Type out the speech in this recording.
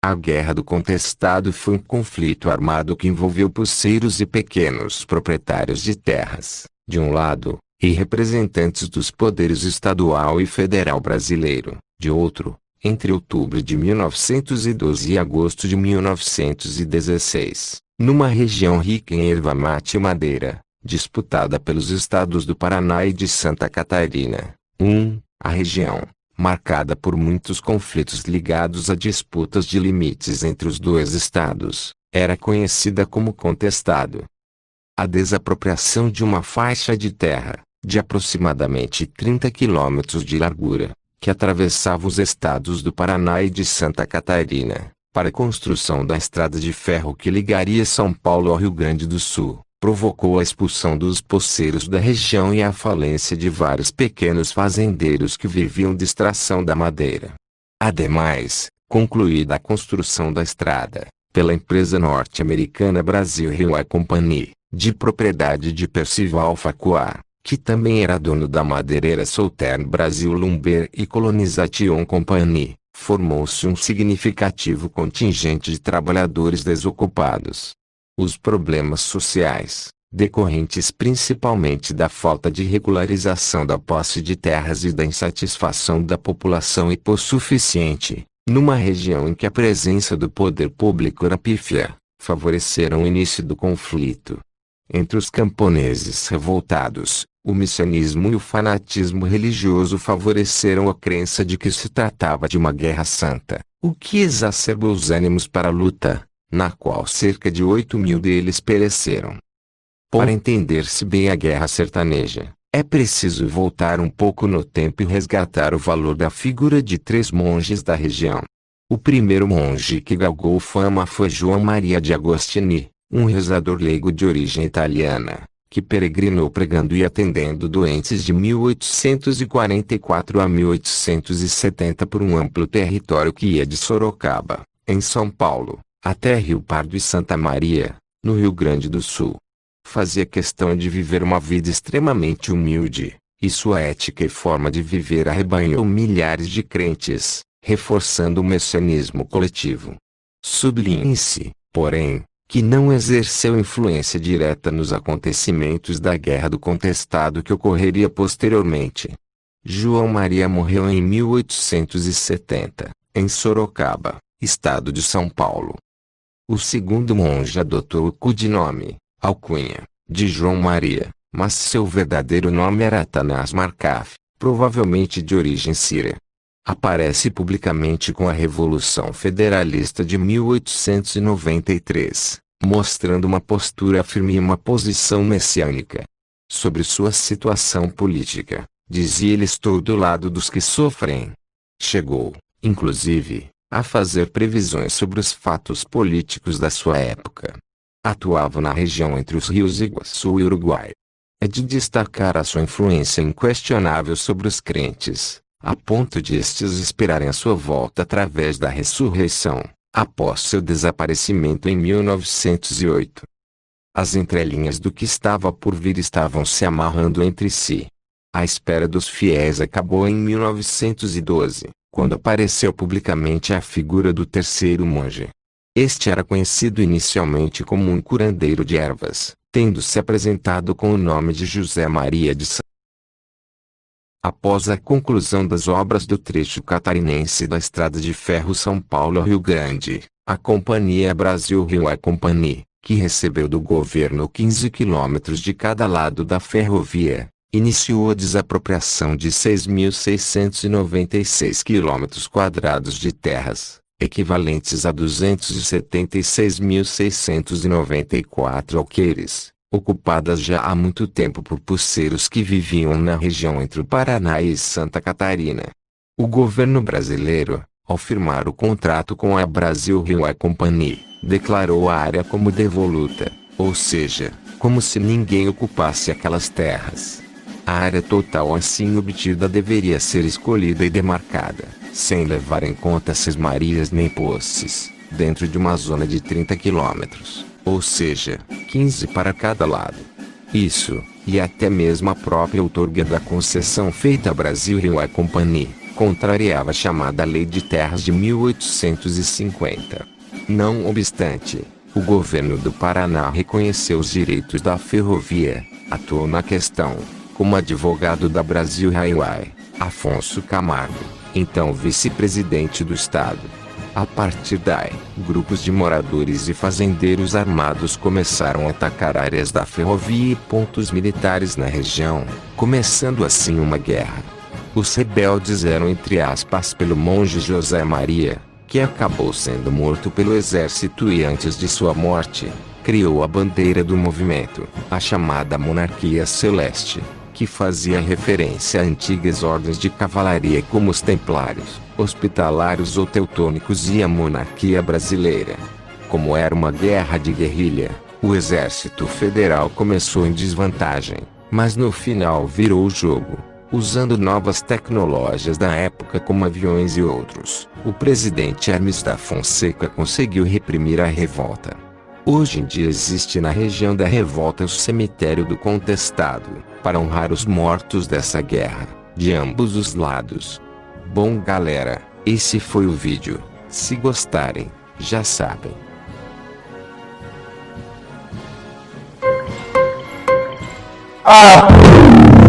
A Guerra do Contestado foi um conflito armado que envolveu poceiros e pequenos proprietários de terras, de um lado, e representantes dos poderes estadual e federal brasileiro, de outro, entre outubro de 1912 e agosto de 1916, numa região rica em erva mate e madeira, disputada pelos estados do Paraná e de Santa Catarina. A região, marcada por muitos conflitos ligados a disputas de limites entre os dois estados, era conhecida como Contestado. A desapropriação de uma faixa de terra, de aproximadamente 30 quilômetros de largura, que atravessava os estados do Paraná e de Santa Catarina, para a construção da estrada de ferro que ligaria São Paulo ao Rio Grande do Sul, provocou a expulsão dos poceiros da região e a falência de vários pequenos fazendeiros que viviam de extração da madeira. Ademais, concluída a construção da estrada, pela empresa norte-americana Brasil Railway Company, de propriedade de Percival Facua, que também era dono da madeireira Southern Brasil Lumber e Colonization Company, formou-se um significativo contingente de trabalhadores desocupados. Os problemas sociais, decorrentes principalmente da falta de regularização da posse de terras e da insatisfação da população hipossuficiente, numa região em que a presença do poder público era pífia, favoreceram o início do conflito. Entre os camponeses revoltados, o messianismo e o fanatismo religioso favoreceram a crença de que se tratava de uma guerra santa, o que exacerbou os ânimos para a luta, na qual cerca de 8.000 deles pereceram. Para entender-se bem a guerra sertaneja, é preciso voltar um pouco no tempo e resgatar o valor da figura de 3 monges da região. O primeiro monge que galgou fama foi João Maria de Agostini, um rezador leigo de origem italiana, que peregrinou pregando e atendendo doentes de 1844 a 1870 por um amplo território que ia de Sorocaba, em São Paulo, até Rio Pardo e Santa Maria, no Rio Grande do Sul. Fazia questão de viver uma vida extremamente humilde, e sua ética e forma de viver arrebanhou milhares de crentes, reforçando o messianismo coletivo. Sublinhe-se, porém, que não exerceu influência direta nos acontecimentos da Guerra do Contestado que ocorreria posteriormente. João Maria morreu em 1870, em Sorocaba, estado de São Paulo. O segundo monge adotou o codinome, alcunha, de João Maria, mas seu verdadeiro nome era Atanás Marcaf, provavelmente de origem síria. Aparece publicamente com a Revolução Federalista de 1893, mostrando uma postura firme e uma posição messiânica. Sobre sua situação política, dizia ele: estou do lado dos que sofrem. Chegou, inclusive, a fazer previsões sobre os fatos políticos da sua época. Atuava na região entre os rios Iguaçu e Uruguai. É de destacar a sua influência inquestionável sobre os crentes, a ponto de estes esperarem a sua volta através da ressurreição, após seu desaparecimento em 1908. As entrelinhas do que estava por vir estavam se amarrando entre si. A espera dos fiéis acabou em 1912, quando apareceu publicamente a figura do terceiro monge. Este era conhecido inicialmente como um curandeiro de ervas, tendo se apresentado com o nome de José Maria de Sá. Após a conclusão das obras do trecho catarinense da Estrada de Ferro São Paulo-Rio Grande, a Companhia Brasil Railway Company, que recebeu do governo 15 quilômetros de cada lado da ferrovia, iniciou a desapropriação de 6.696 quilômetros quadrados de terras, equivalentes a 276.694 alqueires, ocupadas já há muito tempo por poceiros que viviam na região entre o Paraná e Santa Catarina. O governo brasileiro, ao firmar o contrato com a Brasil Railway Company, declarou a área como devoluta, ou seja, como se ninguém ocupasse aquelas terras. A área total assim obtida deveria ser escolhida e demarcada, sem levar em conta sesmarias nem posses, dentro de uma zona de 30 quilômetros, ou seja, 15 para cada lado. Isso, e até mesmo a própria outorga da concessão feita à Brasil Railway Company, contrariava a chamada Lei de Terras de 1850. Não obstante, o governo do Paraná reconheceu os direitos da ferrovia, atuou na questão, como advogado da Brasil Railway, Afonso Camargo, então vice-presidente do estado. A partir daí, grupos de moradores e fazendeiros armados começaram a atacar áreas da ferrovia e pontos militares na região, começando assim uma guerra. Os rebeldes eram entre aspas pelo monge José Maria, que acabou sendo morto pelo exército e antes de sua morte, criou a bandeira do movimento, a chamada Monarquia Celeste, que fazia referência a antigas ordens de cavalaria como os Templários, Hospitalários ou Teutônicos e a monarquia brasileira. Como era uma guerra de guerrilha, o Exército Federal começou em desvantagem, mas no final virou o jogo. Usando novas tecnologias da época como aviões e outros, o presidente Hermes da Fonseca conseguiu reprimir a revolta. Hoje em dia existe na região da revolta o cemitério do Contestado, para honrar os mortos dessa guerra, de ambos os lados. Bom galera, esse foi o vídeo. Se gostarem, já sabem. Ah!